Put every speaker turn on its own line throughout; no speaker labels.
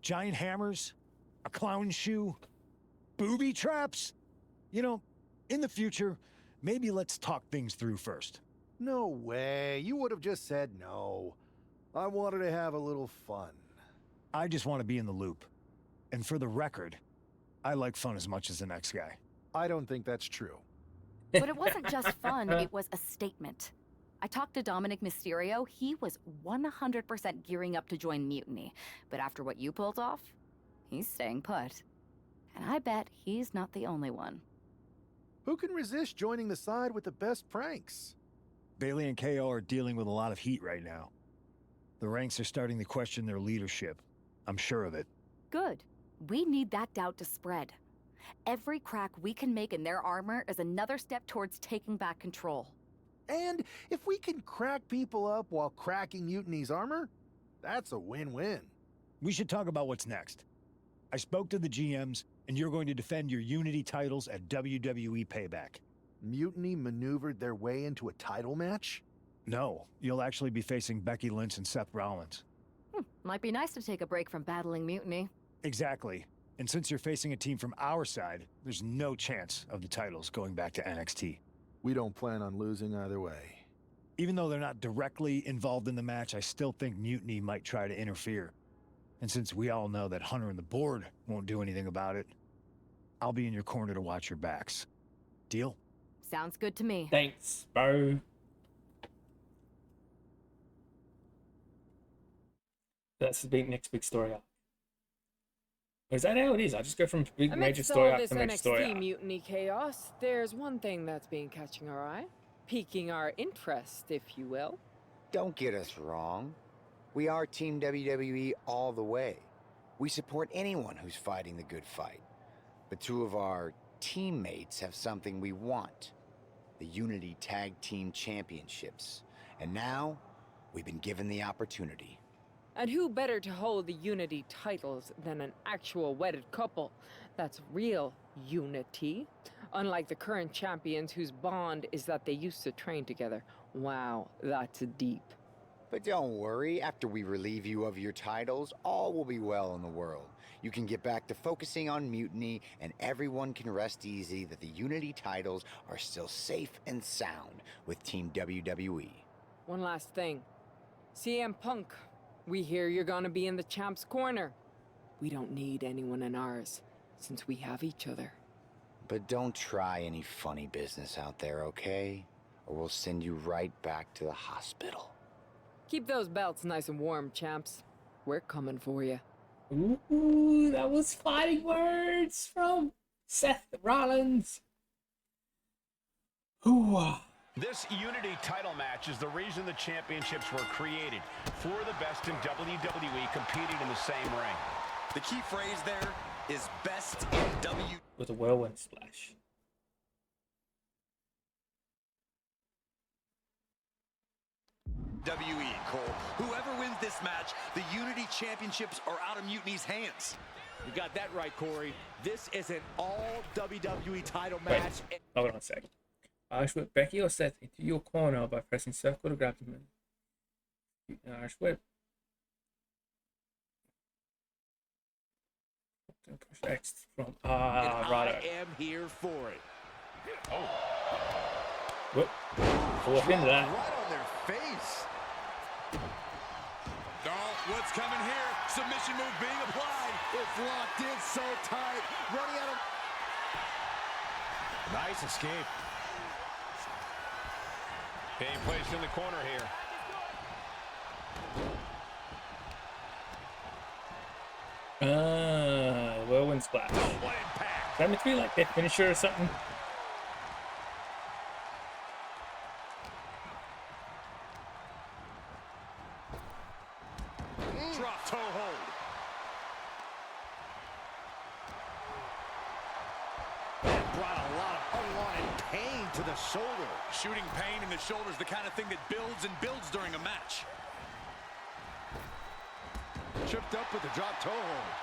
Giant hammers? A clown shoe? Booby traps? You know, in the future, maybe let's talk things through first.
No way. You would have just said no. I wanted to have a little fun.
I just want to be in the loop. And for the record, I like fun as much as the next guy.
I don't think that's true.
But it wasn't just fun, it was a statement. I talked to Dominic Mysterio, he was 100% gearing up to join Mutiny. But after what you pulled off, he's staying put. And I bet he's not the only one.
Who can resist joining the side with the best pranks?
Bailey and KO are dealing with a lot of heat right now. The ranks are starting to question their leadership. I'm sure of it.
Good. We need that doubt to spread. Every crack we can make in their armor is another step towards taking back control.
And if we can crack people up while cracking Mutiny's armor, that's a win-win.
We should talk about what's next. I spoke to the GMs, and you're going to defend your Unity titles at WWE Payback.
Mutiny maneuvered their way into a title match?
No, you'll actually be facing Becky Lynch and Seth Rollins.
Might be nice to take a break from battling Mutiny.
Exactly. And since you're facing a team from our side, there's no chance of the titles going back to NXT.
We don't plan on losing either way.
Even though they're not directly involved in the match, I still think Mutiny might try to interfere. And since we all know that Hunter and the board won't do anything about it, I'll be in your corner to watch your backs. Deal?
Sounds good to me.
Thanks, bro. That's the next big story arc. Is that how it is? I just go from big major story arc to major story arc.
Mutiny chaos, there's one thing that's been catching our eye, piquing our interest, if you will.
Don't get us wrong. We are Team WWE all the way. We support anyone who's fighting the good fight. But two of our teammates have something we want. The Unity Tag Team Championships. And now, we've been given the opportunity.
And who better to hold the Unity titles than an actual wedded couple? That's real unity. Unlike the current champions whose bond is that they used to train together. Wow, that's deep.
But don't worry, after we relieve you of your titles, all will be well in the world. You can get back to focusing on Mutiny, and everyone can rest easy that the Unity titles are still safe and sound with Team WWE.
One last thing. CM Punk, we hear you're gonna be in the champ's corner. We don't need anyone in ours, since we have each other.
But don't try any funny business out there, okay? Or we'll send you right back to the hospital.
Keep those belts nice and warm, champs. We're coming for you.
Ooh, that was fighting words from Seth Rollins. Ooh.
This Unity title match is the reason the championships were created. Four of the best in WWE competing in the same ring.
The key phrase there is best in W.
With a whirlwind splash.
WWE, Cole. Whoever wins this match, the Unity Championships are out of Mutiny's hands.
You got that right, Corey. This is an all WWE title match.
Wait, hold on a second. Irish whip Becky or Seth into your corner by pressing circle to grab them. Irish whip. Push X from right.
I am here for it.
Oh.
Whoop. Fourth into that.
Right on their face. Oh, what's coming here? Submission move being applied.
It's locked in so tight. Running out of...
Nice escape. Being placed in the corner here.
Whirlwind splash.
What impact.
Is that meant to be like their finisher or something?
Drop toe hold.
That brought a lot of unwanted pain to the shoulder.
Shooting pain in the shoulder is the kind of thing that builds and builds during a match.
Tripped up with the drop toe hold.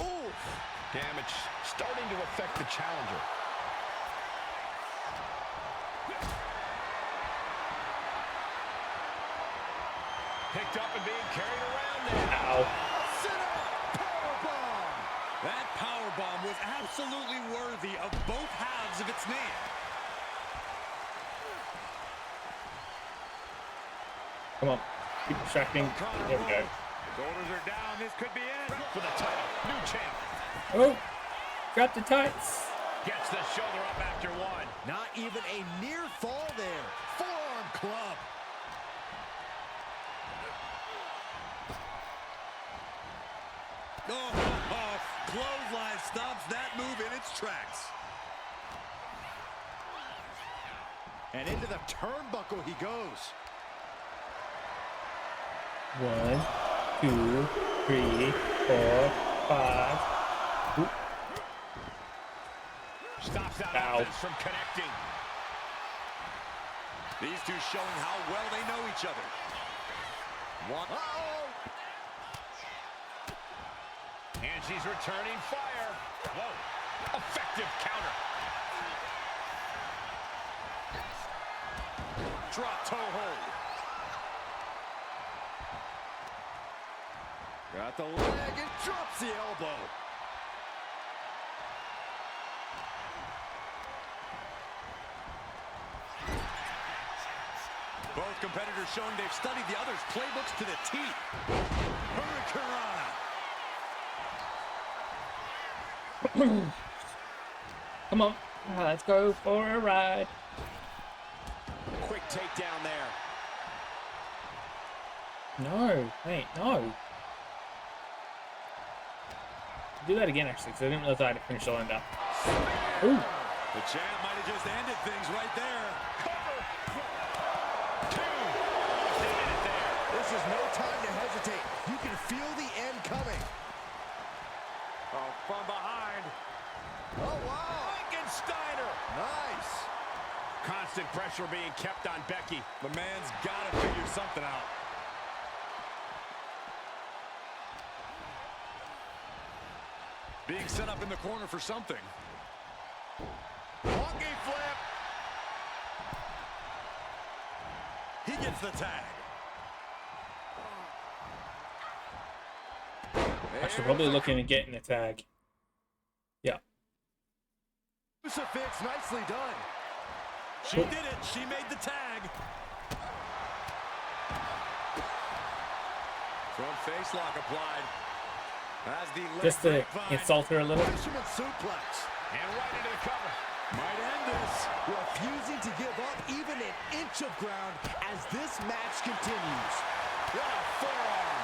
Ooh. Damage starting to affect the challenger. Picked up and being carried around now.
Ow.
That powerbomb was absolutely worthy of both halves of its name.
Come on. Keep distracting. There we go.
Shoulders are down. This could be it. For the title. New champ.
Oh! Grab the tights.
Gets the shoulder up after one.
Not even a near fall there. Forearm club.
Oh, clothesline stops that move in its tracks.
And into the turnbuckle he goes.
1, 2, 3, 4, 5. Oop.
Stops that
Ow.
offense from connecting.
These two showing how well they know each other.
And she's returning fire. Whoa. Effective counter.
Drop toe hold.
Got the leg and drops the elbow.
Both competitors showing they've studied the other's playbooks to the teeth. Hurricanrana.
Come on. Let's go for a ride.
Quick takedown there.
No. Wait, no. Do that again, actually, because I didn't realize I had to finish the line up. Ooh.
The champ might have just ended things right there.
This is no time to hesitate. You can feel the end coming.
Oh, from behind.
Oh, wow.
Steiner.
Nice.
Constant pressure being kept on Becky.
The man's got to figure something out. Being set up in the corner for something.
Monkey flip.
He gets the tag.
I should probably look in and getting a tag. Yeah.
Crucifix, nicely done.
She did it. She made the tag. Front face lock applied. As the
Just to insult her a little.
Fisherman suplex.
And right into the cover.
Might end this. Refusing to give up even an inch of ground as this match continues.
What a forearm.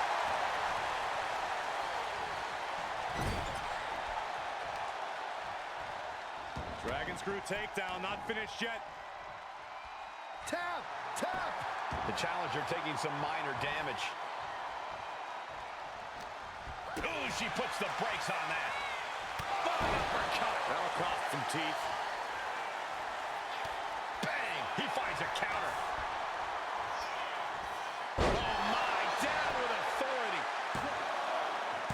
Dragon screw takedown, not finished yet.
Tap, tap.
The challenger taking some minor damage. Ooh, she puts the brakes on that. Flying uppercut.
That'll cost some teeth.
Bang! He finds a counter. Oh my, down with authority.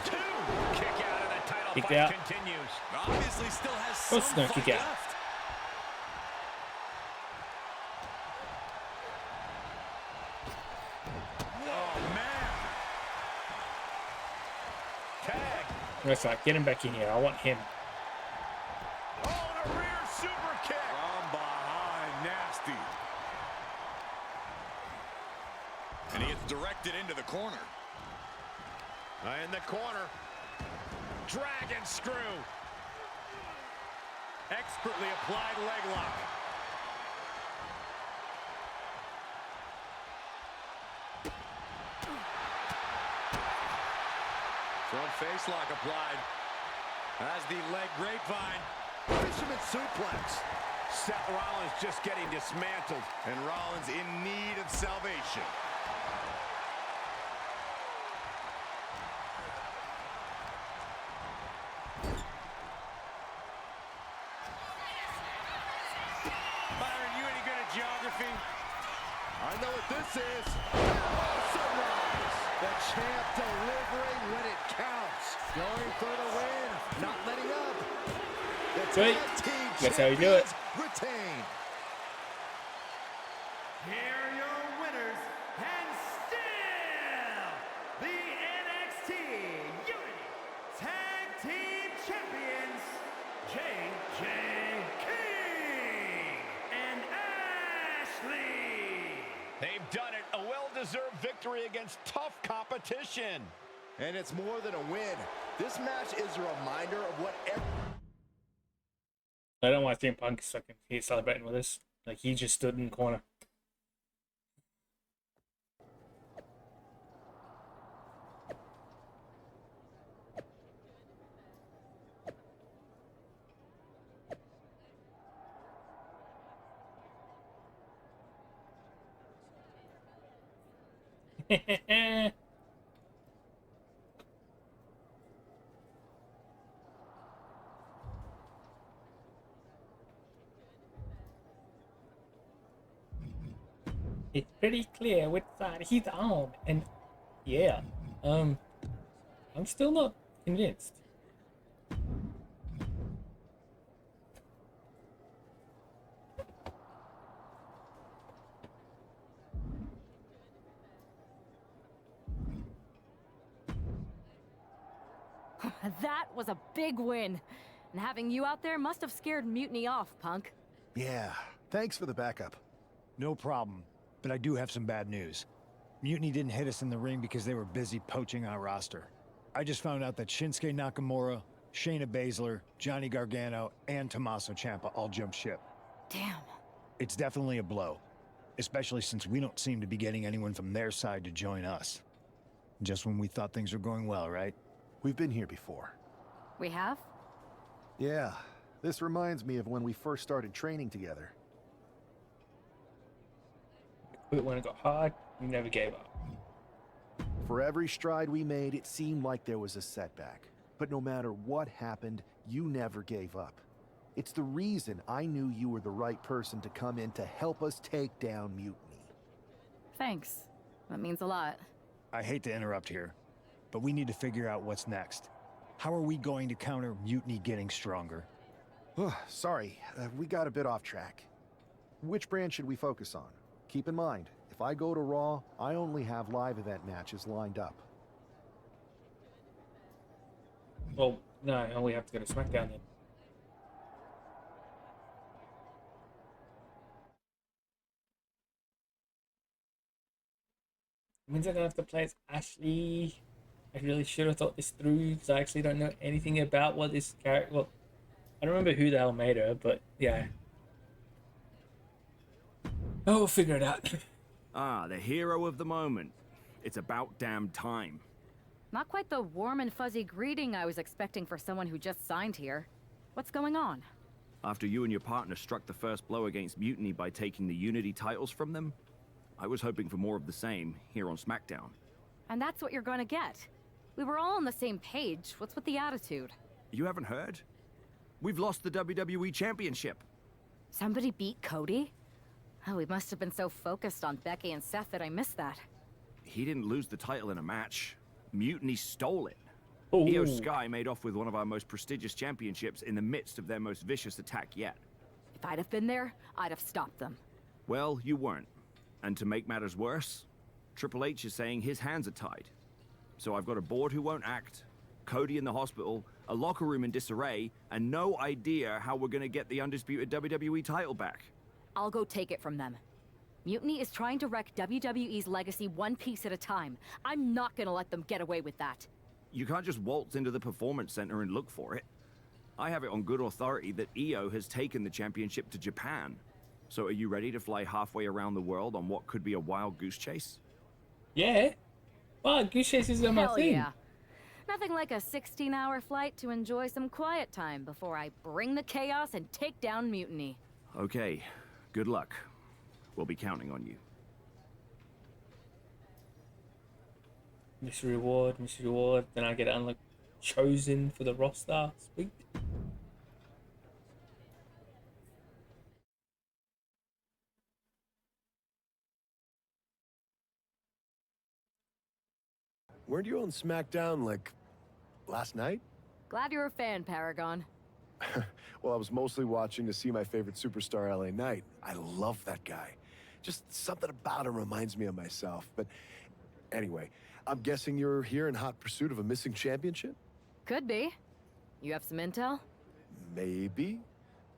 Two. Kick out of the title
Kick
fight
out.
continues.
Obviously still has
What's
some
no
fight
kick out?
left. Oh, man.
Tag.
That's right. Get him back in here. I want him.
Oh, and a rear super kick.
From behind, nasty. And he gets directed into the corner.
In the corner. Dragon screw.
Expertly applied leg lock. Front face lock applied. As the leg grapevine.
Fisherman suplex.
Seth Rollins just getting dismantled.
And Rollins in need of salvation. Byron, you any good at geography?
I know what this is. Oh, sunrise. The champ delivering when it counts. Going for the win. Not letting up. The
Sweet.
tag team
That's how you do it.
champions retain.
Here are your winners, and still
right, a well-deserved victory against tough competition.
And it's more than a win. This match is a reminder of what
I don't want CM Punk fucking he's celebrating with us. Like, he just stood in the corner. It's pretty clear which side he's on, and yeah, I'm still not convinced.
That was a big win. And having you out there must have scared Mutiny off, Punk.
Yeah, thanks for the backup.
No problem, but I do have some bad news. Mutiny didn't hit us in the ring because they were busy poaching our roster. I just found out that Shinsuke Nakamura, Shayna Baszler, Johnny Gargano, and Tommaso Ciampa all jumped ship.
Damn.
It's definitely a blow, especially since we don't seem to be getting anyone from their side to join us. Just when we thought things were going well, right?
We've been here before.
We have?
Yeah, this reminds me of when we first started training together.
But when it got hard, you never gave up.
For every stride we made, it seemed like there was a setback. But no matter what happened, you never gave up. It's the reason I knew you were the right person to come in to help us take down Mutiny.
Thanks. That means a lot.
I hate to interrupt here, but we need to figure out what's next. How are we going to counter Mutiny getting stronger?
Sorry, we got a bit off track. Which brand should we focus on? Keep in mind, if I go to Raw, I only have live event matches lined up.
Well, no, I only have to go to SmackDown then. It means I'm gonna have to play as Ashley. I really should have thought this through because I actually don't know anything about what this character. Well, I don't remember who the hell made her, but yeah. Oh, we'll figure it out.
Ah, the hero of the moment. It's about damn time.
Not quite the warm and fuzzy greeting I was expecting for someone who just signed here. What's going on?
After you and your partner struck the first blow against Mutiny by taking the Unity titles from them, I was hoping for more of the same here on SmackDown.
And that's what you're gonna get. We were all on the same page. What's with the attitude?
You haven't heard? We've lost the WWE Championship.
Somebody beat Cody? Oh, we must have been so focused on Becky and Seth that I missed that.
He didn't lose the title in a match. Mutiny stole it.
Ooh.
Io Sky made off with one of our most prestigious championships in the midst of their most vicious attack yet.
If I'd have been there, I'd have stopped them.
Well, you weren't. And to make matters worse, Triple H is saying his hands are tied. So I've got a board who won't act, Cody in the hospital, a locker room in disarray, and no idea how we're gonna get the undisputed WWE title back.
I'll go take it from them. Mutiny is trying to wreck WWE's legacy one piece at a time. I'm not gonna let them get away with that.
You can't just waltz into the Performance Center and look for it. I have it on good authority that Io has taken the championship to Japan. So are you ready to fly halfway around the world on what could be a wild goose chase?
Yeah. Well, Goose Chases are my
Hell
thing.
yeah. Nothing like a 16-hour flight to enjoy some quiet time before I bring the chaos and take down Mutiny.
Okay, good luck. We'll be counting on you.
Mystery reward. Then I get unlocked, chosen for the roster. Sweet.
Weren't you on SmackDown, like, last night?
Glad you're a fan, Paragon.
Well, I was mostly watching to see my favorite superstar, LA Knight. I love that guy. Just something about him reminds me of myself. But anyway, I'm guessing you're here in hot pursuit of a missing championship?
Could be. You have some intel?
Maybe.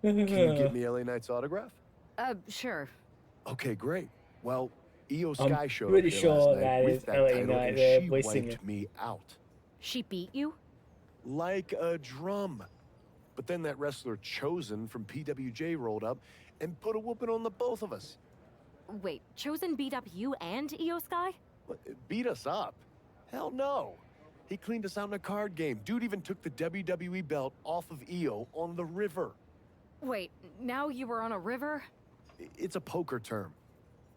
Can you give me LA Knight's autograph?
Sure.
Okay, great. Well, Io
I'm
Sky showed
pretty
up here
sure
last night
that
with
is
that
LA
title,
Knight
and
there
she
voicing
wiped
it.
me out.
She beat you?
Like a drum. But then that wrestler Chosen from PWJ rolled up and put a whooping on the both of us.
Wait, Chosen beat up you and Io Sky?
What, beat us up? Hell no. He cleaned us out in a card game. Dude even took the WWE belt off of Io on the river.
Wait, now you were on a river?
It's a poker term.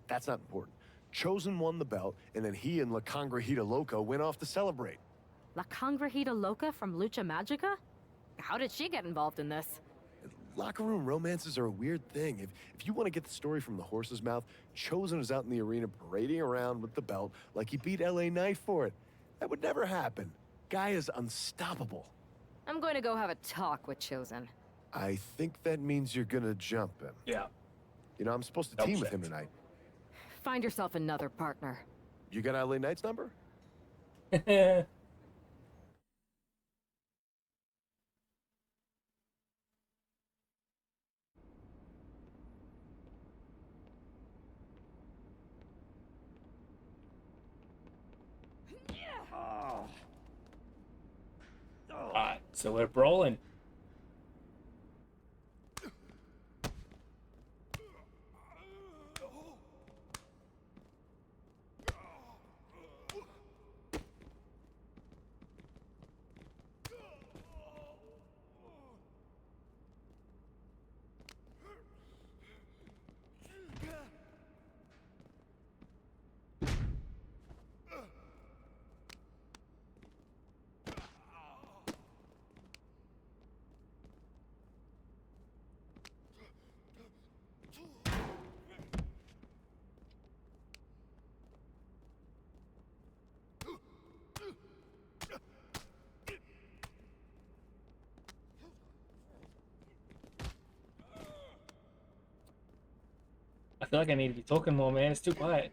That's not important. Chosen won the belt, and then he and La Congrejita Loca went off to celebrate.
La Congrejita Loca from Lucha Magica? How did she get involved in this?
Locker room romances are a weird thing. If you want to get the story from the horse's mouth, Chosen was out in the arena parading around with the belt like he beat LA Knight for it. That would never happen. Guy is unstoppable.
I'm going to go have a talk with Chosen.
I think that means you're gonna jump him.
Yeah.
You know, I'm supposed to
Nope,
team with him
shit.
tonight.
Find yourself another partner.
You got LA Knight's number?
Alright, so we're brawling. I feel like I need to be talking more, man. It's too quiet.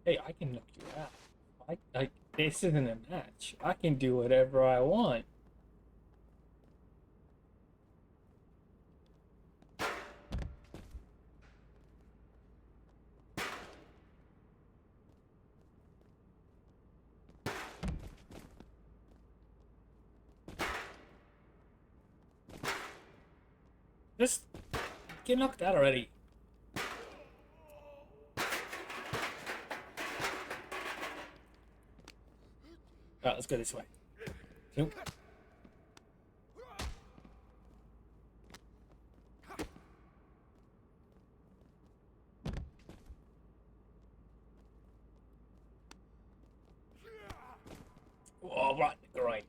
Hey, I can knock you out. This isn't a match. I can do whatever I want. Just get knocked out already. Alright, let's go this way. Nope. Oh, right, great.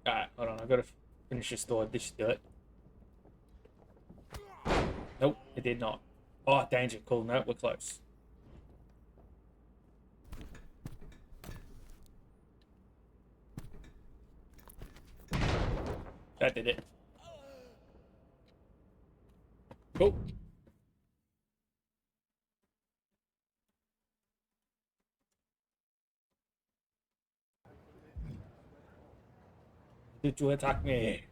Alright, hold on, I gotta finish this door. This should do it. Nope, it did not. Oh, danger. Cool, no, we're close. That did it. Cool. Did you attack me?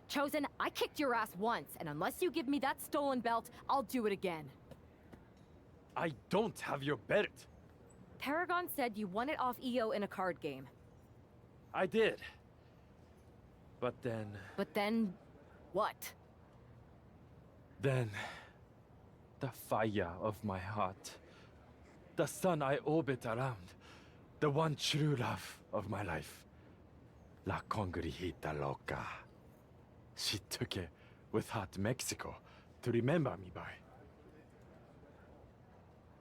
Chosen, I kicked your ass once, and unless you give me that stolen belt, I'll do it again.
I don't have your belt.
Paragon said you won it off EO in a card game.
I did. But then...
But then... what?
Then... the fire of my heart. The sun I orbit around. The one true love of my life. La Congrijita Loca. She took it with her to Mexico to remember me by.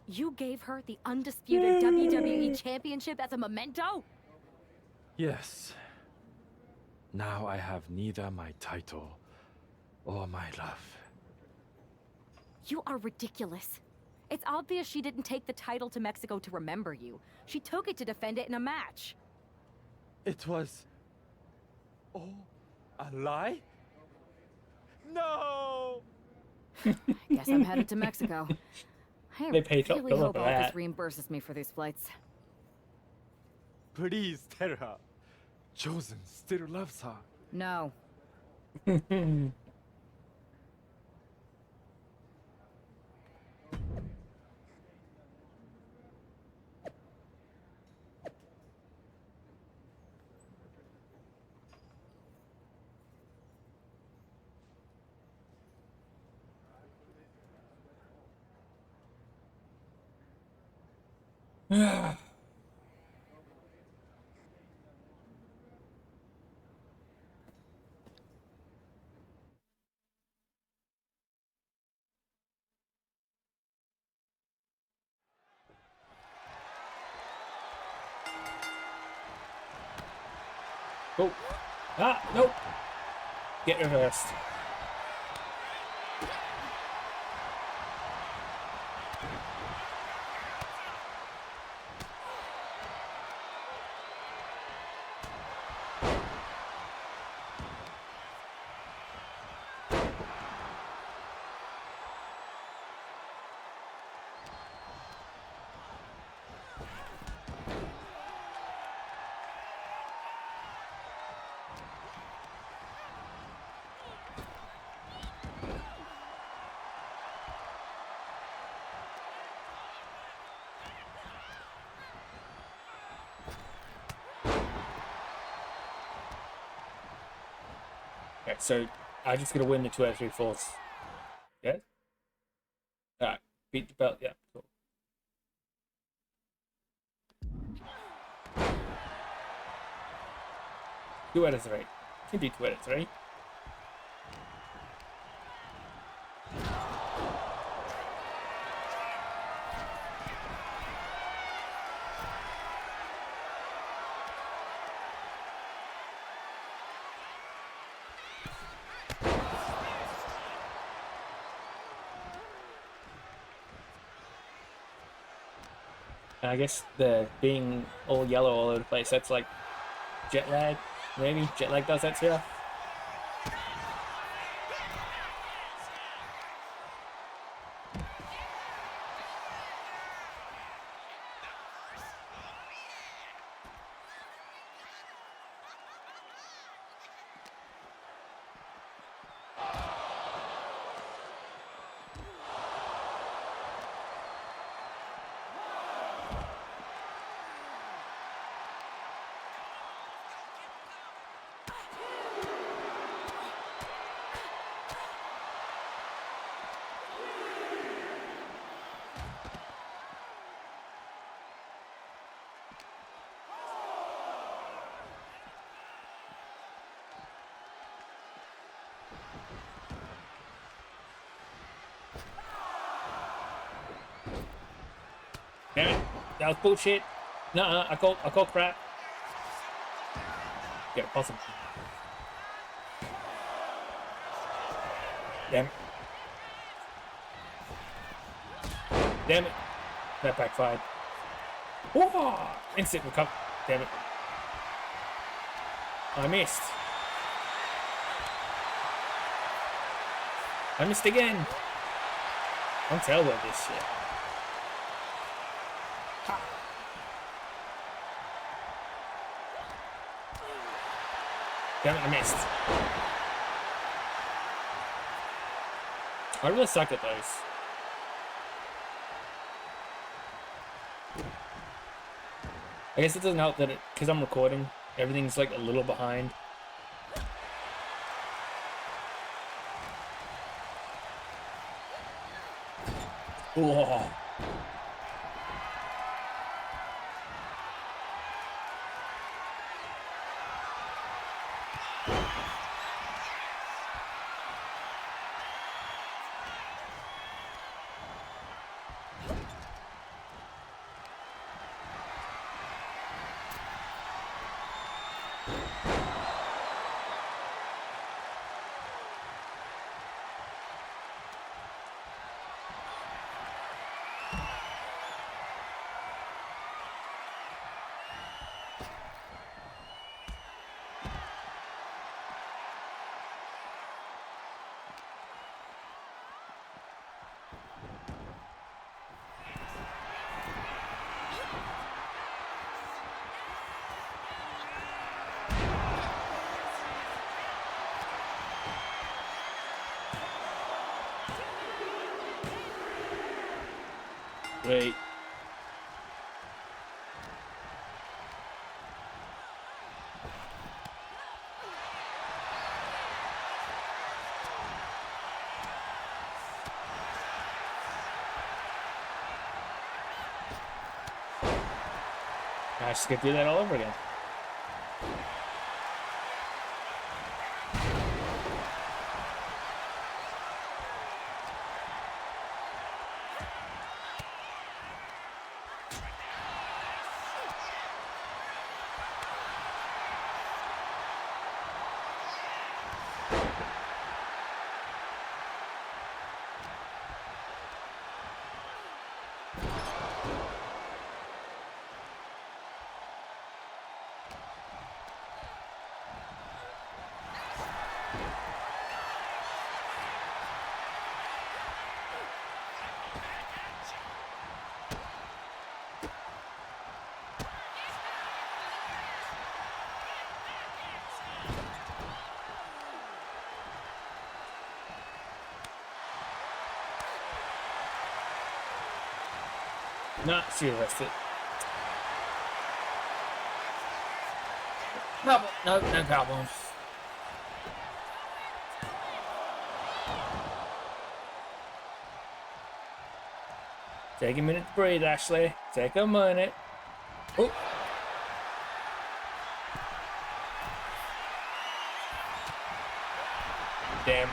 You gave her the undisputed WWE Championship as a memento?
Yes. Now I have neither my title or my love.
You are ridiculous. It's obvious she didn't take the title to Mexico to remember you. She took it to defend it in a match.
It was... Oh, a lie? No!
Guess I'm headed to Mexico. I
They paid top
really
dollar
hope
for
Aldous
that.
reimburses me for these flights.
Please tell her. Chosen still loves her.
No.
Oh. Ah, nope. Get reversed. Okay, so I just gotta win the 2 out of 3 falls. Yeah? Alright, beat the belt, yeah, cool. Two out of 3. Can do 2 out of 3. And I guess the being all yellow all over the place, that's like jet lag, maybe? Jet lag does that to you? Damn it. That was bullshit. No, I call crap. Yeah, awesome. Damn it. Damn it. That backfired. Whoa! Instant recover. Damn it. I missed. I missed again. I'm terrible at this shit. Damn it, I missed. I really suck at those. I guess it doesn't help that because I'm recording, everything's like a little behind. Whoa. Wait. I just could do that all over again. Not serious. No, no problem. Take a minute to breathe, Ashley. Take a minute. Oh. Damn.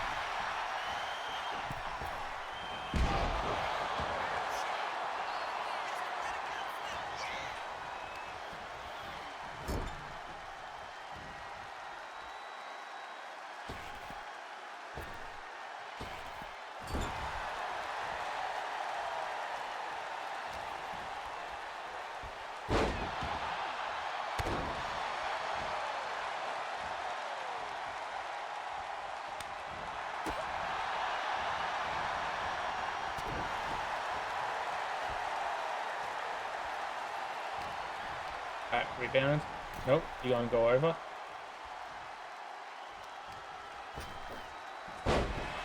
Alright, rebound. Nope, you gonna go over.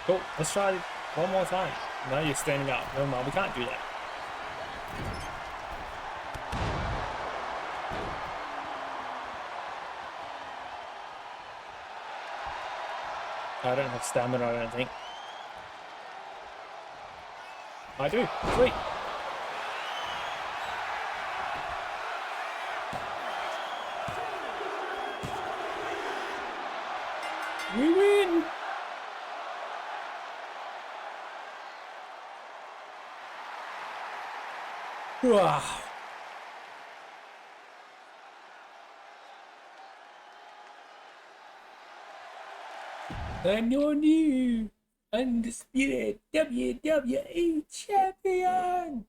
Cool, let's try it one more time. No, you're standing up. No, we can't do that. I don't have stamina, I don't think. I do. Sweet. We win! Wow. And your new undisputed WWE champion!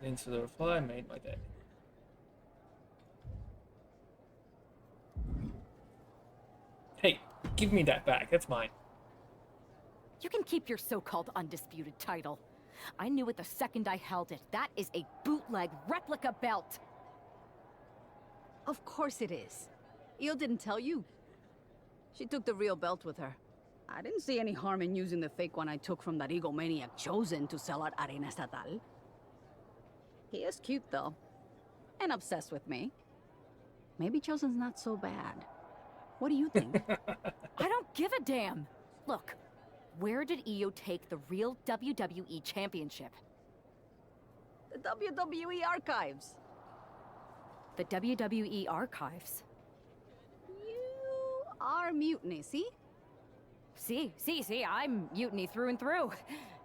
Into the reply made my day. Hey, give me that back. That's mine.
You can keep your so-called undisputed title. I knew it the second I held it. That is a bootleg replica belt.
Of course it is. Io didn't tell you. She took the real belt with her. I didn't see any harm in using the fake one I took from that egomaniac Chosen to sell at Arena Estatal. He is cute, though. And obsessed with me. Maybe Chosen's not so bad. What do you think?
I don't give a damn. Look, where did Io take the real WWE Championship?
The WWE archives.
The WWE Archives?
You are Mutiny, see?
See, I'm Mutiny through and through.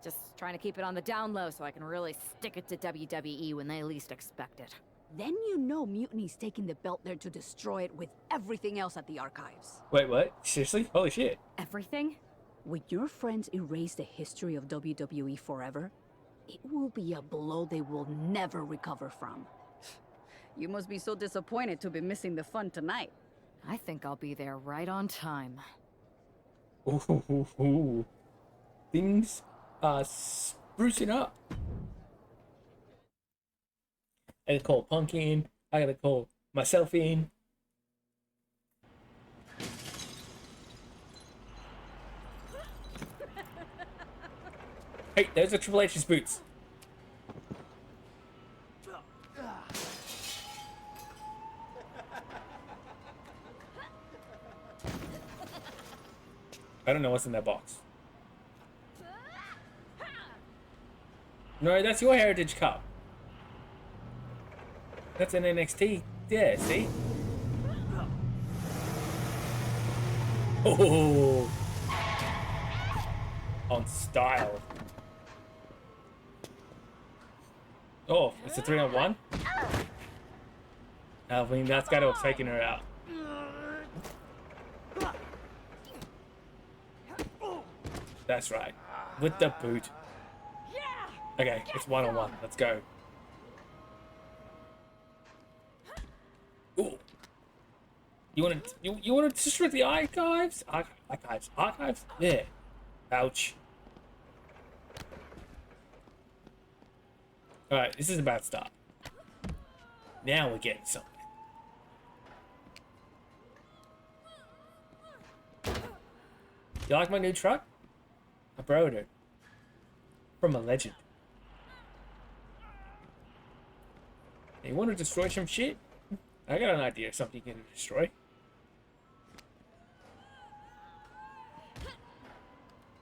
Just trying to keep it on the down low so I can really stick it to WWE when they least expect it.
Then you know Mutiny's taking the belt there to destroy it with everything else at the archives.
Wait, what? Seriously? Holy shit.
Everything?
When your friends erase the history of WWE forever, it will be a blow they will never recover from. You must be so disappointed to be missing the fun tonight.
I think I'll be there right on time.
Ooh. Things are sprucing up. I gotta call Punk in. I gotta call myself in. Hey, those are Triple H's boots. I don't know what's in that box. No, that's your Heritage Cup. That's an NXT. Yeah, see? Oh! On style. Oh, it's a 3-on-1? I mean, that's got to have taken her out. That's right. With the boot. Okay, it's 1-on-1. Let's go. Ooh. You want to destroy the archives? Archives? Yeah. Ouch. Alright, this is a bad start. Now we're getting somewhere. You like my new truck? I borrowed it. From a legend. You want to destroy some shit? I got an idea of something you can destroy.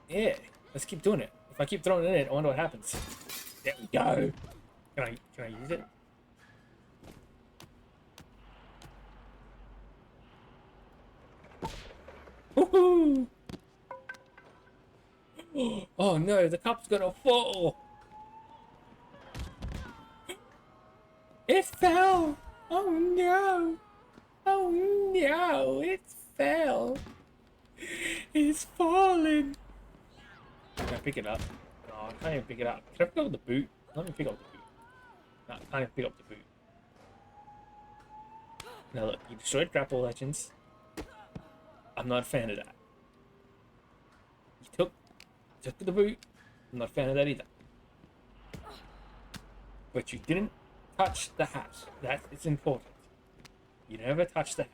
Yeah, let's keep doing it. If I keep throwing it in, I wonder what happens. There we go. Can I use it? Woohoo! Oh no, the cup's gonna fall. It fell. Oh no. Oh no, it fell. It's falling. Can I pick it up? No, I can't even pick it up. Can I pick up the boot? Let me pick up the boot. No, I can't even pick up the boot. Now look, you destroyed Grapple Legends. I'm not a fan of that. You took the boot. I'm not a fan of that either. But you didn't touch the hat. That is important. You never touch the hat.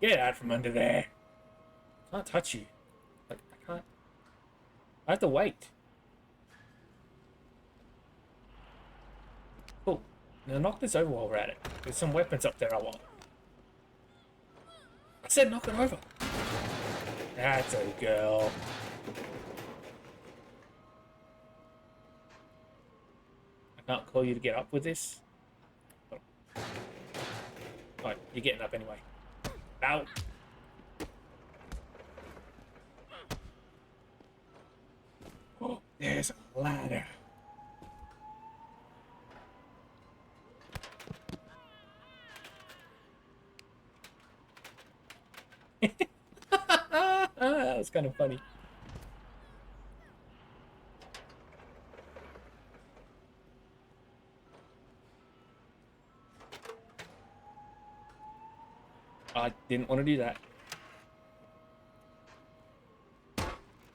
Get out from under there. I can't touch you. Like, I can't. I have to wait. Cool. Now knock this over while we're at it. There's some weapons up there I want. I said knock it over. That's a girl. I can't call you to get up with this. Oh. Alright, you're getting up anyway. Ow. Oh, there's a ladder. That was kind of funny. I didn't want to do that.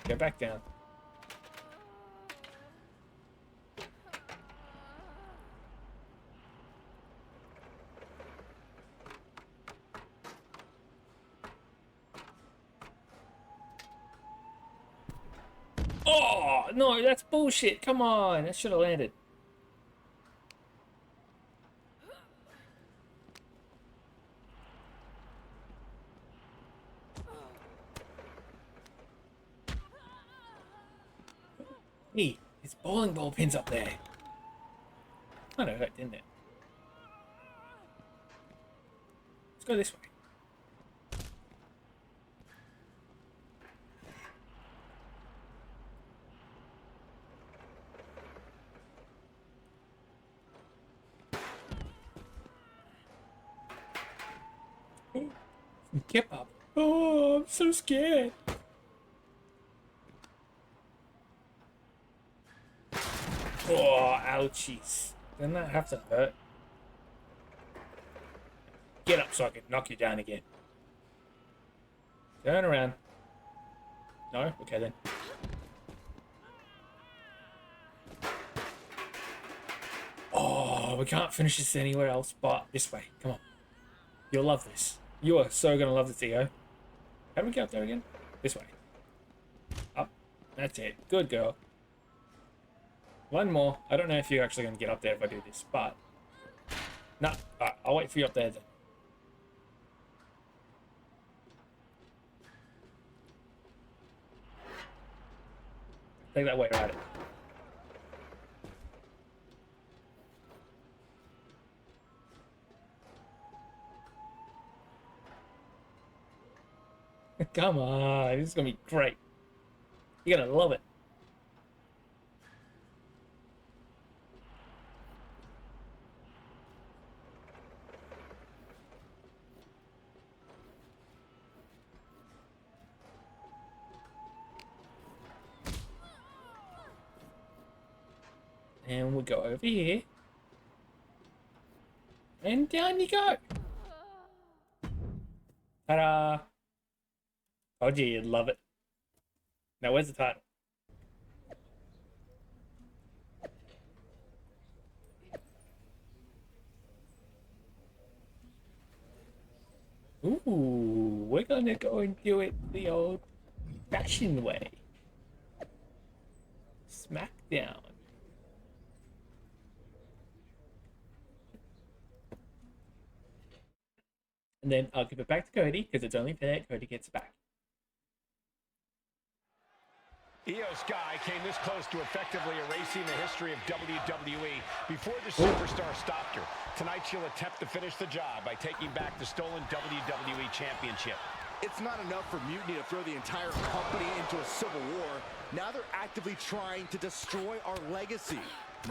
Go back down. Oh, no, that's bullshit. Come on. That should have landed. Hey, there's bowling ball pins up there. Kind of hurt, didn't it? Let's go this way. Get up. Oh, I'm so scared. Oh, ouchies. Doesn't that have to hurt? Get up so I can knock you down again. Turn around. No? Okay then. we can't finish this anywhere else but this way. Come on. You'll love this. You are so gonna love this, Io. How do we get up there again? This way. Up. That's it. Good girl. One more. I don't know if you're actually gonna get up there if I do this, but... No. Alright, I'll wait for you up there then. Take that way, right? Come on, this is gonna be great. You're gonna love it. And we'll go over here. And down you go. Ta-da! Told you you'd love it. Now, where's the title? Ooh, we're gonna go and do it the old-fashioned way. Smackdown. And then I'll give it back to Cody, because it's only fair Cody gets it back.
Io Sky came this close to effectively erasing the history of WWE before the superstar stopped her. Tonight she'll attempt to finish the job by taking back the stolen WWE Championship.
It's not enough for Mutiny to throw the entire company into a civil war. Now they're actively trying to destroy our legacy.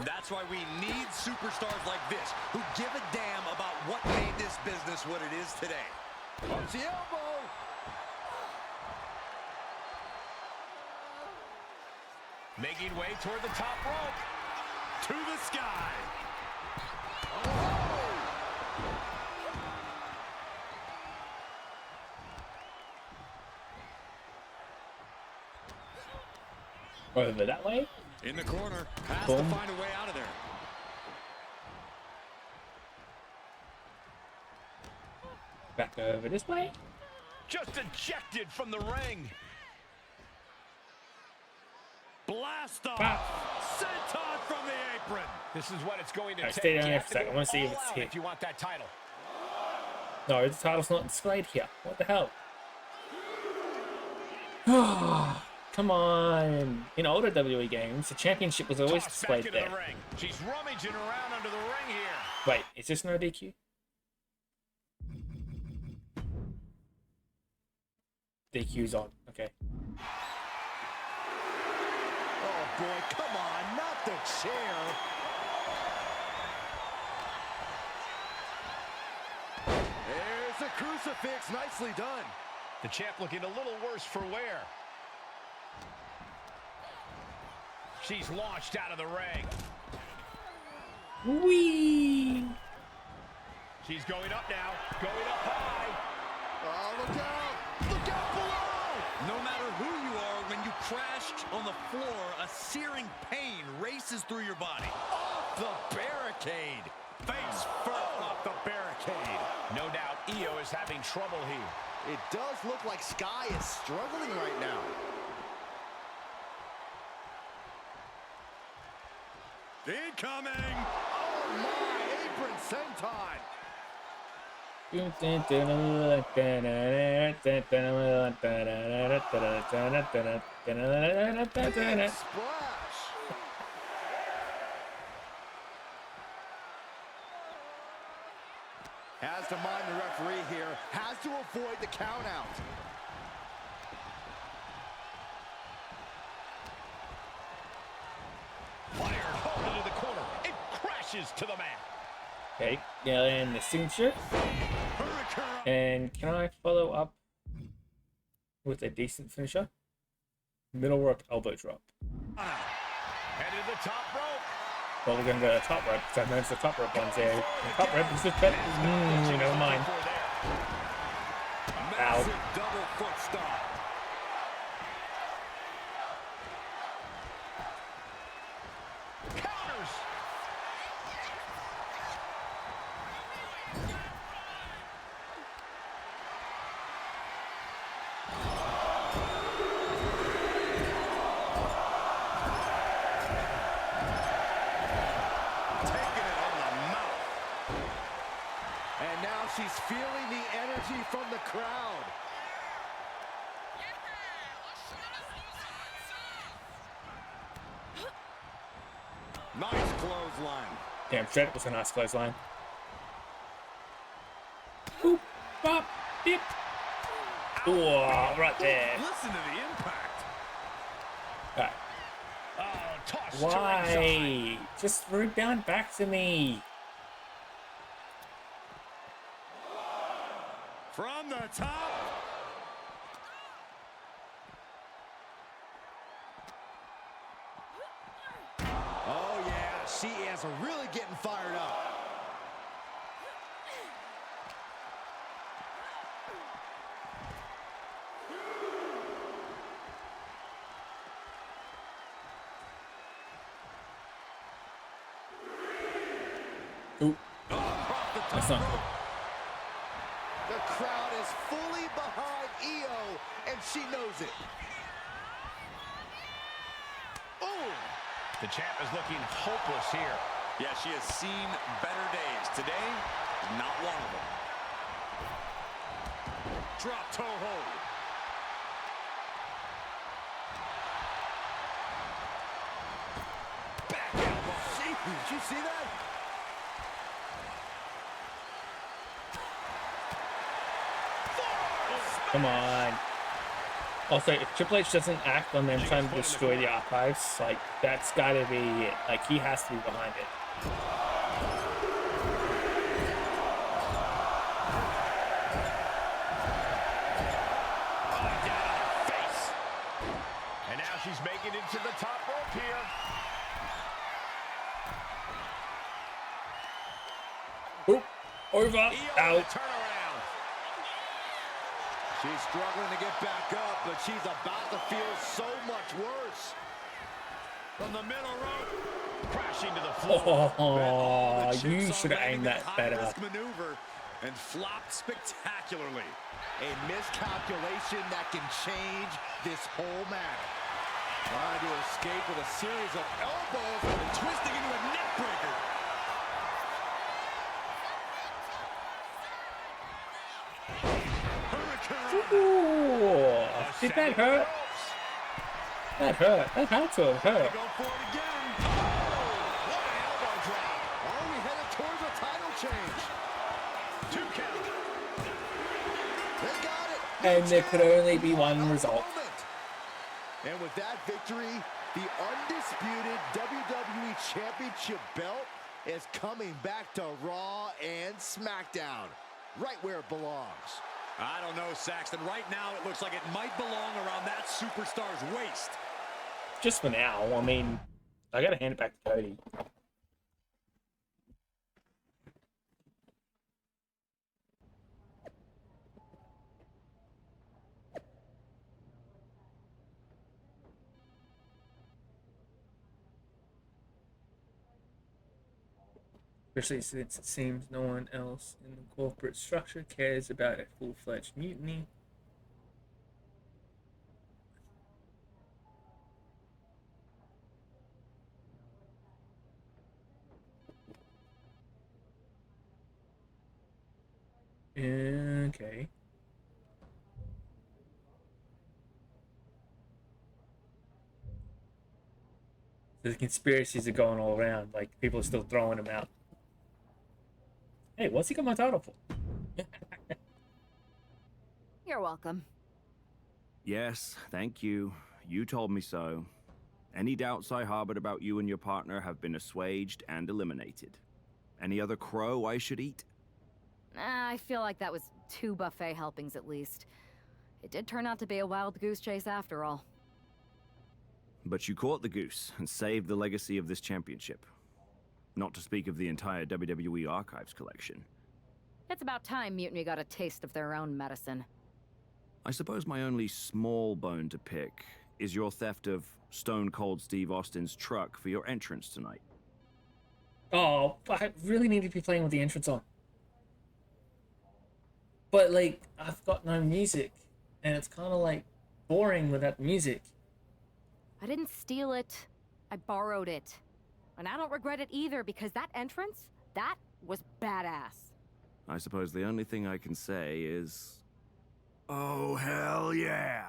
That's why we need superstars like this, who give a damn about what made this business what it is today.
Punch the elbow!
Making way toward the top rope.
To the sky.
Over that way.
In the corner. Has
Boom.
to find a way out of there.
Back over this way.
Just ejected from the ring.
Blast off.
Wow.
Senton from the apron.
This is what it's going to
Alright,
take.
stay down
You
there
have
for a second. I want to see if
all
it's
out
here.
if you want that title.
No, the title's not displayed here. What the hell? Come on. In older WWE games, the championship was always
Tossed back
displayed
into
there.
the ring. She's rummaging around under the ring here.
Wait, is this no DQ? DQ's on. Okay.
Oh boy, come on, not the chair. There's a crucifix, nicely done.
The champ looking a little worse for wear. She's launched out of the ring.
Whee!
She's going up now, going up high.
Oh, look out! Look out below!
No matter who you are, when you crash on the floor, a searing pain races through your body.
Off the barricade!
Face first off the barricade.
No doubt Io is having trouble here.
It does look like Sky is struggling right now.
Incoming!
Oh my, apron senton! Splash! Has to mind the referee here. Has to avoid the count out.
Fired home into the corner. It crashes to the mat.
Okay, yeah, and the signature. And can I follow up with a decent finisher? Middle rope, elbow drop.
Headed to the top rope.
Well, we're going to go to the top rope, because I've noticed the top rope one's there. The top rope is just better. Never mind. Ow.
Massive double foot stomp.
Counters.
feeling the energy from the crowd. Nice clothesline.
Damn straight, it was a nice clothesline. Boop, bop, dip. Oh, right there.
Listen to the impact.
Right.
Oh, toss to
Why?
ringside.
Just rebound back to me.
From the top.
Oh, yeah, she is really getting fired up.
Ooh. That's not good.
The crowd is fully behind Io, and she knows it. Oh!
The champ is looking hopeless here.
Yeah, she has seen better days. Today, not one of them. Drop toe hold.
Back elbow. Did you see that?
Come on. Also, if Triple H doesn't act on them trying to destroy the archives, like, that's gotta be it. Like, he has to be behind it.
Down on her face. And now she's making it to the top rope here.
Oop. Over.
Io
Out.
with the turnaround.
She's struggling to get back up, but she's about to feel so much worse.
From the middle rope, crashing to the floor.
Oh, you should have aimed that better.
Maneuver and flopped spectacularly. A miscalculation that can change this whole match. Trying to escape with a series of elbows and twisting into a neck breaker.
Ooh. Did that hurt? That hurt. That had to have hurt.
Go for it again. Oh, what an elbow drop. Are we headed towards a title change?
2 count.
They got it.
And there could only be one result.
And with that victory, the undisputed WWE Championship belt is coming back to Raw and SmackDown, right where it belongs.
I don't know, Saxton. Right now, it looks like it might belong around that superstar's waist.
Just for now. I mean, I gotta hand it back to Cody. Especially since it seems no one else in the corporate structure cares about a full-fledged mutiny. Okay. The conspiracies are going all around. Like, people are still throwing them out. Hey, what's he got my title for?
You're welcome.
Yes, thank you. You told me so. Any doubts I harbored about you and your partner have been assuaged and eliminated. Any other crow I should eat?
I feel like that was 2 buffet helpings at least. It did turn out to be a wild goose chase after all.
But you caught the goose and saved the legacy of this championship. Not to speak of the entire WWE Archives collection.
It's about time Mutiny got a taste of their own medicine.
I suppose my only small bone to pick is your theft of Stone Cold Steve Austin's truck for your entrance tonight.
Oh, I really need to be playing with the entrance on. But, like, I've got no music. And it's kind of, like, boring without music.
I didn't steal it. I borrowed it. And I don't regret it either, because that entrance, that was badass.
I suppose the only thing I can say is...
Oh, hell yeah!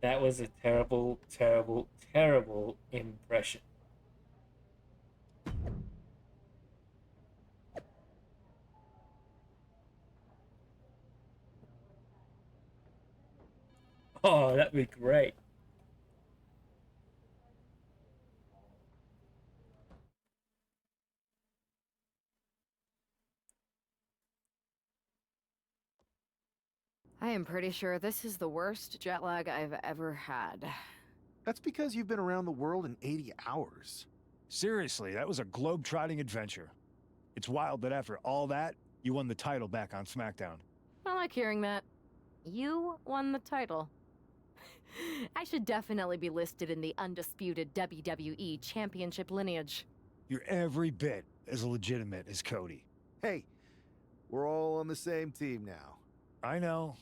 That was a terrible, terrible, terrible impression. Oh, that'd be great.
I am pretty sure this is the worst jet lag I've ever had.
That's because you've been around the world in 80 hours.
Seriously, that was a globe-trotting adventure. It's wild that after all that, you won the title back on SmackDown.
I like hearing that. You won the title. I should definitely be listed in the undisputed WWE Championship lineage.
You're every bit as legitimate as Cody.
Hey, we're all on the same team now.
I know.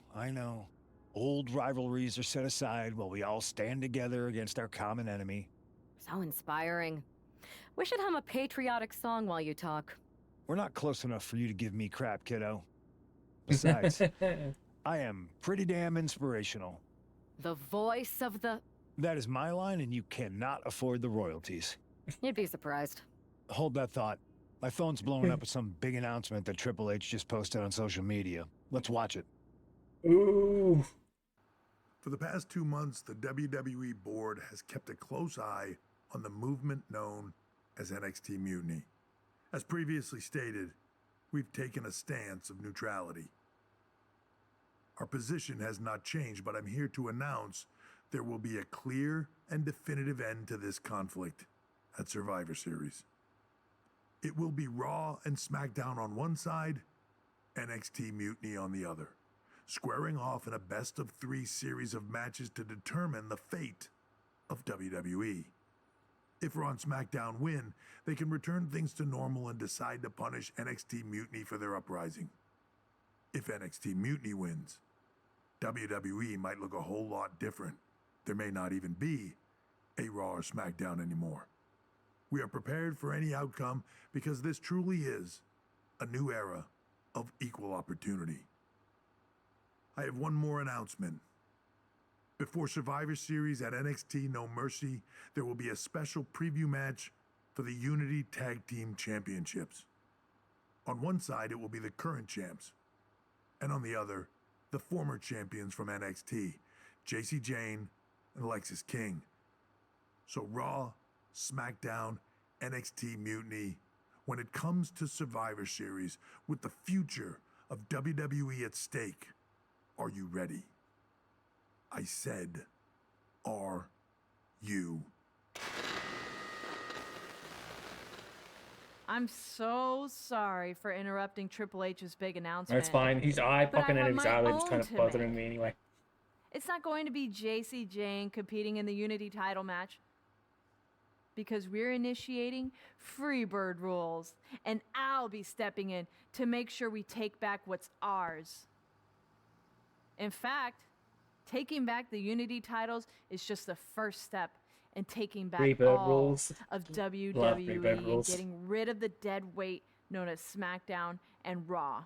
Old rivalries are set aside while we all stand together against our common enemy.
So inspiring. We should hum a patriotic song while you talk.
We're not close enough for you to give me crap, kiddo. Besides, I am pretty damn inspirational.
The voice of the...
That is my line, and you cannot afford the royalties.
You'd be surprised.
Hold that thought. My phone's blowing up with some big announcement that Triple H just posted on social media. Let's watch it.
Ooh.
For the past 2 months, the WWE board has kept a close eye on the movement known as NXT Mutiny. As previously stated, we've taken a stance of neutrality. Our position has not changed, but I'm here to announce there will be a clear and definitive end to this conflict at Survivor Series. It will be Raw and SmackDown on one side, NXT Mutiny on the other, squaring off in a best-of-3 series of matches to determine the fate of WWE. If Raw and SmackDown win, they can return things to normal and decide to punish NXT Mutiny for their uprising. If NXT Mutiny wins, WWE might look a whole lot different. There may not even be a Raw or SmackDown anymore. We are prepared for any outcome because this truly is a new era of equal opportunity. I have one more announcement. Before Survivor Series at NXT No Mercy, there will be a special preview match for the Unity Tag Team Championships. On one side, it will be the current champs, and on the other, the former champions from NXT, Jacy Jayne and Alexis King. So Raw, SmackDown, NXT Mutiny, when it comes to Survivor Series, with the future of WWE at stake, are you ready? I said, are you?
I'm so sorry for interrupting Triple H's big announcement.
That's fine. He's eye
but I
poking at
have
his
my
eyelids,
own
kind of
to
bothering
make.
me anyway.
It's not going to be Jacy Jayne competing in the Unity title match because we're initiating Freebird rules, and I'll be stepping in to make sure we take back what's ours. In fact, taking back the Unity titles is just the first step in taking back
Freebird
all
rules.
of
Love
WWE
Freebird
and
rules.
getting rid of the dead weight known as SmackDown and Raw.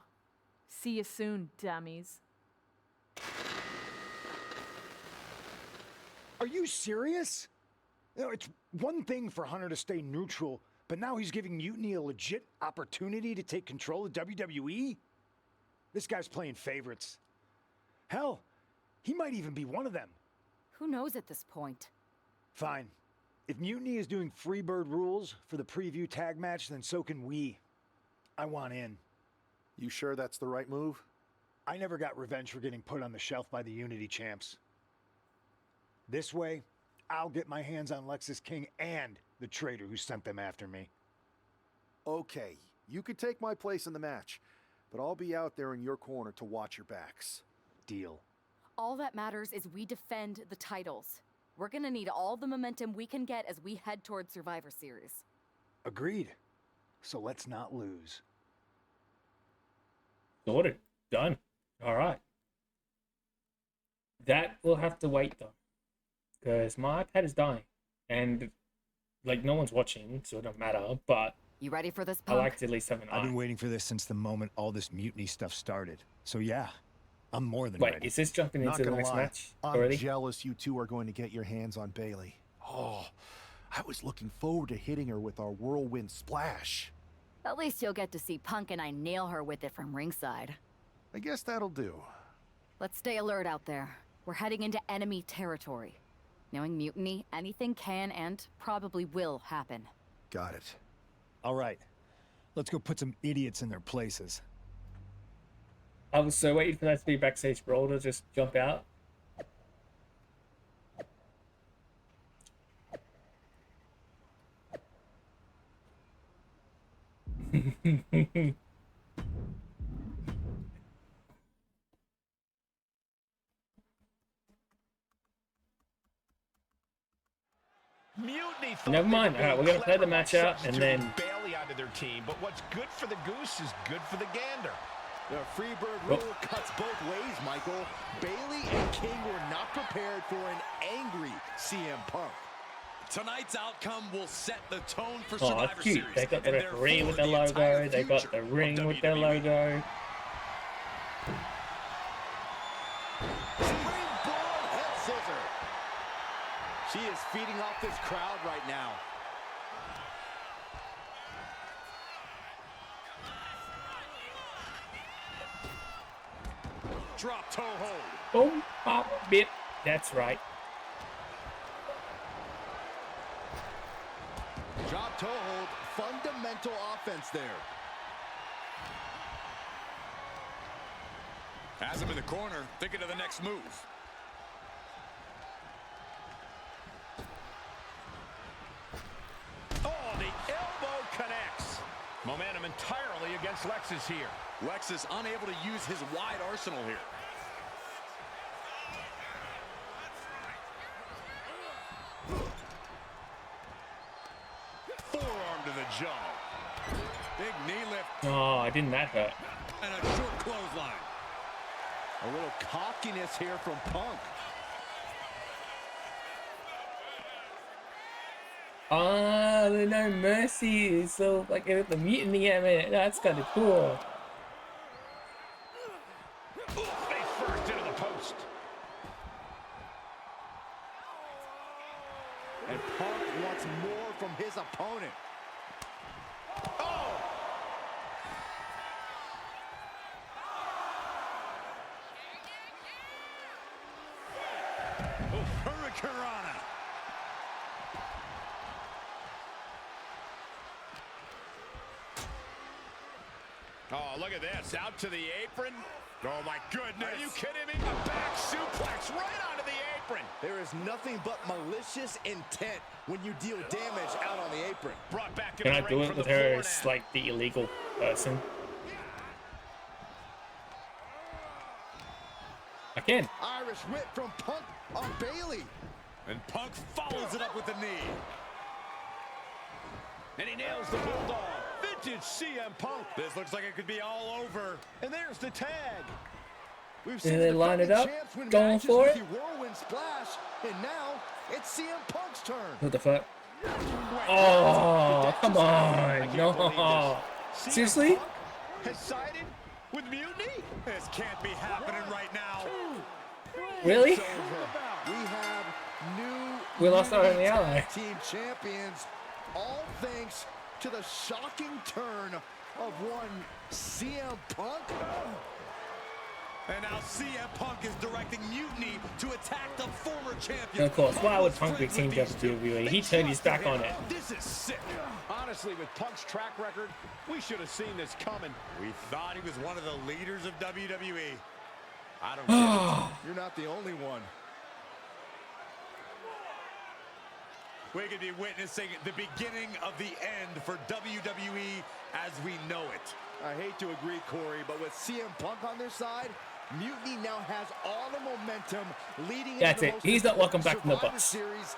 See you soon, dummies.
Are you serious? You know, it's one thing for Hunter to stay neutral, but now he's giving Mutiny a legit opportunity to take control of WWE? This guy's playing favorites. Hell, he might even be one of them.
Who knows at this point?
Fine. If Mutiny is doing Freebird rules for the preview tag match, then so can we. I want in.
You sure that's the right move?
I never got revenge for getting put on the shelf by the Unity champs. This way, I'll get my hands on Lexis King and the traitor who sent them after me.
Okay, you could take my place in the match, but I'll be out there in your corner to watch your backs.
Deal.
All that matters is we defend the titles. We're gonna need all the momentum we can get as we head towards Survivor Series.
Agreed. So let's not lose.
Sorted. Done. All right. That will have to wait though, because my iPad is dying, and like no one's watching, so it don't matter. But
You ready for this,
I
punk?
like to at least have an
I've
eye.
been waiting for this since the moment all this mutiny stuff started. So yeah, I'm more than
Wait,
ready.
is this jumping
Not
into the
gonna
next
lie,
match
I'm
already?
jealous you two are going to get your hands on Bailey. Oh, I was looking forward to hitting her with our whirlwind splash.
At least you'll get to see Punk and I nail her with it from ringside.
I guess that'll do.
Let's stay alert out there. We're heading into enemy territory. Knowing mutiny, anything can and probably will happen.
Got it.
All right, let's go put some idiots in their places.
I was so waiting for that to be backstage brawl to just jump out.
Mutiny
Never mind. All right, we're gonna play the match out and then
Bailey onto their team, but what's good for the goose is good for the gander.
The Freebird rule cuts both ways, Michael. Bailey and King were not prepared for an angry CM Punk.
Tonight's outcome will set the tone for
oh,
Survivor
cute.
Series.
They got the
and
referee with
therefore
their
the entire
logo. They got
future
the ring
of
with their
WWE.
logo.
Springboard head scissor. She is feeding off this crowd right now.
Drop toe hold.
Boom, pop, bit. That's right.
Drop toe hold. Fundamental offense there.
Has him in the corner, thinking of the next move.
Oh, the elbow connects. Momentum entirely against Lexus here.
Lex is unable to use his wide arsenal here. Forearm to the jaw. Big knee lift.
Oh, didn't that hurt?
And a short clothesline.
A little cockiness here from Punk.
Ah, the No Mercy. So, like, the mutiny at it. That's kind of cool.
Face first into the post.
And Punk wants more from his opponent.
Oh!
Hurricanrana.
Oh, look at this. Out to the apron. Oh, my goodness. Are you kidding me? A back suplex right onto the apron.
There is nothing but malicious intent when you deal damage out on the apron.
Brought back
Can
in
I
the
do
ring
it
from
with
the
her
floor
as,
now.
like, the illegal person? I can.
Irish whip from Punk on Bailey.
And Punk follows it up with the knee.
And he nails the bulldog. Vintage CM Punk.
This looks like it could be all over.
And there's the tag.
We've
And they
the
line it
defending
up,
champs win
going
matches
for
with
it.
the whirlwind splash, and now it's CM Punk's turn.
What the fuck? Oh, come on. No. Seriously?
Punk has sided with mutiny?
This can't be happening right now.
Really?
It's over. We have new
We lost our only
Unity
ally.
Tag Team champions, all thanks to the shocking turn of one CM Punk.
And now CM Punk is directing Mutiny to attack the former champion.
And of course, why would Punk be teamed up with WWE? He turned his back on it.
This is sick.
Honestly, with Punk's track record, we should have seen this coming.
We thought he was one of the leaders of WWE. I don't get it.
You're not the only one.
We could be witnessing the beginning of the end for WWE as we know it.
I hate to agree, Corey, but with CM Punk on their side, Mutiny now has all the momentum leading
That's
into
it.
the most
He's not welcome
important
back from the
Survivor
bus.
Series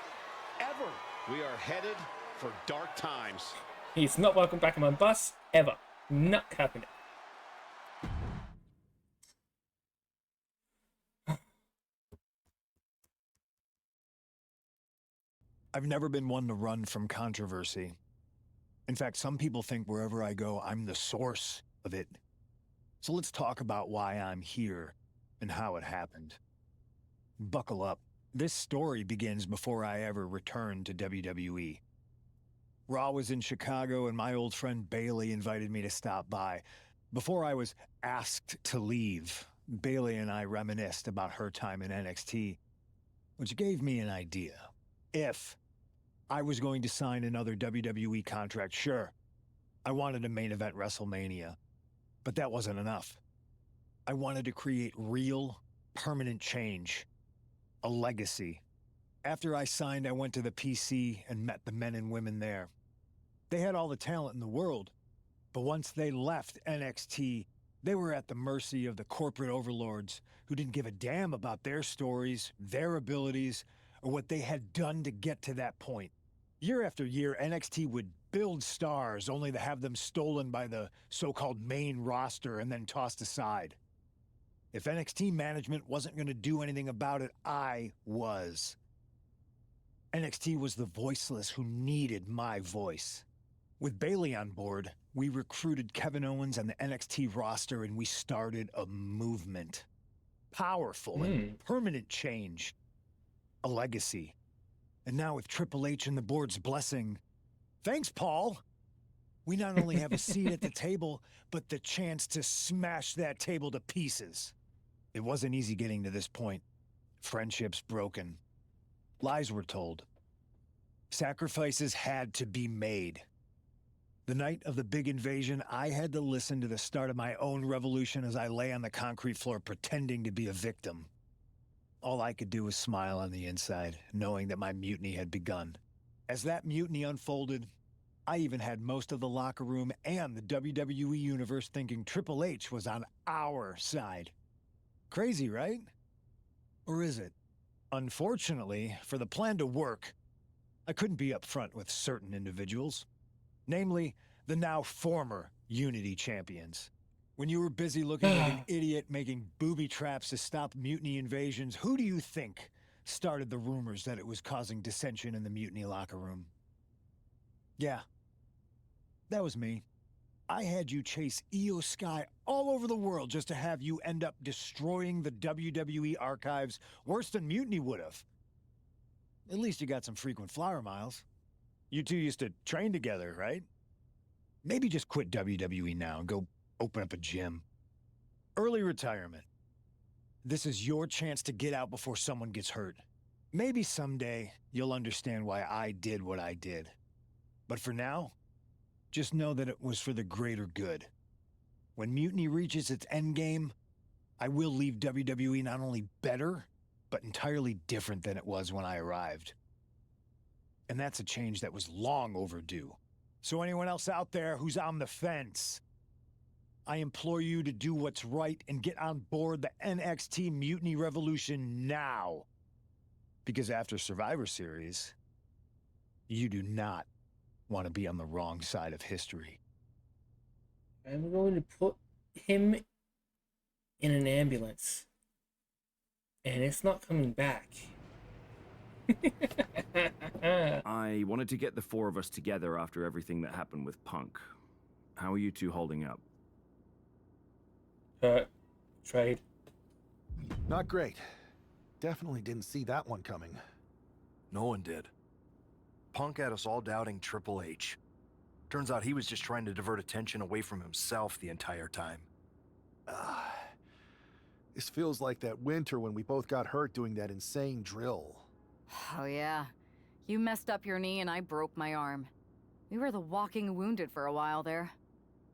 ever.
We are headed for dark times.
He's not welcome back on my bus, ever. Not happening.
I've never been one to run from controversy. In fact, some people think wherever I go, I'm the source of it. So let's talk about why I'm here and how it happened. Buckle up. This story begins before I ever returned to WWE. Raw was in Chicago and my old friend Bailey invited me to stop by. Before I was asked to leave, Bailey and I reminisced about her time in NXT, which gave me an idea. If I was going to sign another WWE contract, sure, I wanted to main event WrestleMania, but that wasn't enough. I wanted to create real, permanent change, a legacy. After I signed, I went to the PC and met the men and women there. They had all the talent in the world, but once they left NXT, they were at the mercy of the corporate overlords who didn't give a damn about their stories, their abilities, or what they had done to get to that point. Year after year, NXT would build stars only to have them stolen by the so-called main roster and then tossed aside. If NXT management wasn't going to do anything about it, I was. NXT was the voiceless who needed my voice. With Bailey on board, we recruited Kevin Owens and the NXT roster and we started a movement. Powerful and permanent change. A legacy. And now with Triple H and the board's blessing, thanks, Paul! We not only have a seat at the table, but the chance to smash that table to pieces. It wasn't easy getting to this point. Friendships broken. Lies were told. Sacrifices had to be made. The night of the big invasion, I had to listen to the start of my own revolution as I lay on the concrete floor pretending to be a victim. All I could do was smile on the inside, knowing that my mutiny had begun. As that mutiny unfolded, I even had most of the locker room and the WWE Universe thinking Triple H was on our side. Crazy, right? Or is it? Unfortunately, for the plan to work, I couldn't be upfront with certain individuals. Namely, the now former Unity champions. When you were busy looking like an idiot making booby traps to stop mutiny invasions, who do you think started the rumors that it was causing dissension in the mutiny locker room? Yeah, that was me. I had you chase Io Sky all over the world just to have you end up destroying the WWE archives worse than Mutiny would have. At least you got some frequent flower miles. You two used to train together, right? Maybe just quit WWE now and go open up a gym. Early retirement. This is your chance to get out before someone gets hurt. Maybe someday you'll understand why I did what I did. But for now, just know that it was for the greater good. When Mutiny reaches its endgame, I will leave WWE not only better, but entirely different than it was when I arrived. And that's a change that was long overdue. So anyone else out there who's on the fence, I implore you to do what's right and get on board the NXT Mutiny Revolution now. Because after Survivor Series, you do not want to be on the wrong side of history.
I'm going to put him in an ambulance. And it's not coming back.
I wanted to get the four of us together after everything that happened with Punk. How are you two holding up?
Trade.
Not great. Definitely didn't see that one coming.
No one did. Punk had us all doubting Triple H. Turns out he was just trying to divert attention away from himself the entire time.
This feels like that winter when we both got hurt doing that insane drill.
Oh yeah. You messed up your knee and I broke my arm. We were the walking wounded for a while there.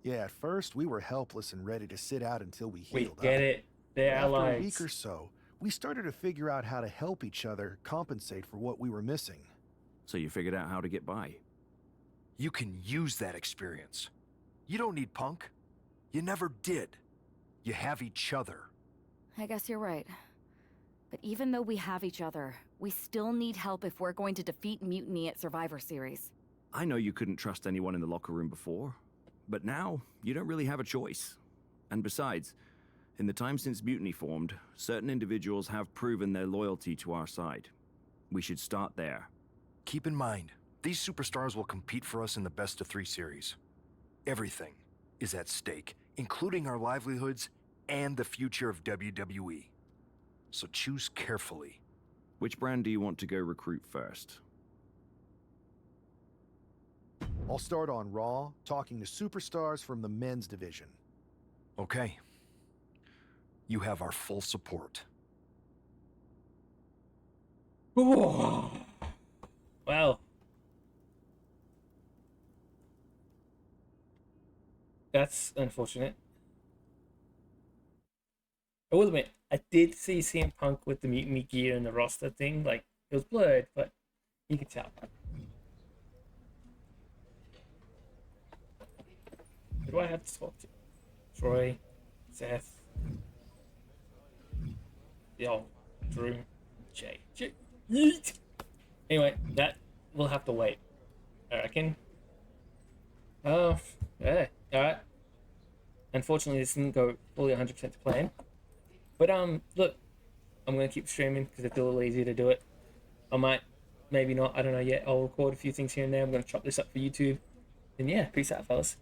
Yeah, at first we were helpless and ready to sit out until we healed up.
Get it? They're
After
allies.
a week or so, we started to figure out how to help each other compensate for what we were missing.
So you figured out how to get by?
You can use that experience. You don't need Punk. You never did. You have each other.
I guess you're right. But even though we have each other, we still need help if we're going to defeat Mutiny at Survivor Series.
I know you couldn't trust anyone in the locker room before, but now you don't really have a choice. And besides, in the time since Mutiny formed, certain individuals have proven their loyalty to our side. We should start there.
Keep in mind, these superstars will compete for us in the best-of-3 series. Everything is at stake, including our livelihoods and the future of WWE. So choose carefully.
Which brand do you want to go recruit first?
I'll start on Raw, talking to superstars from the men's division.
Okay. You have our full support.
Ooh. Well. That's unfortunate. I will admit, I did see CM Punk with the Mutiny gear and the roster thing. Like, it was blurred, but you could tell. Who do I have to talk to? Troy, Seth, yo, Drew, Jay. Yeet. Anyway, that will have to wait, I reckon. Oh, yeah, alright. Unfortunately, this didn't go fully 100% to plan. But, look, I'm going to keep streaming because it's a little easier to do it. I might, maybe not, I don't know yet. I'll record a few things here and there. I'm going to chop this up for YouTube. And yeah, peace out, fellas.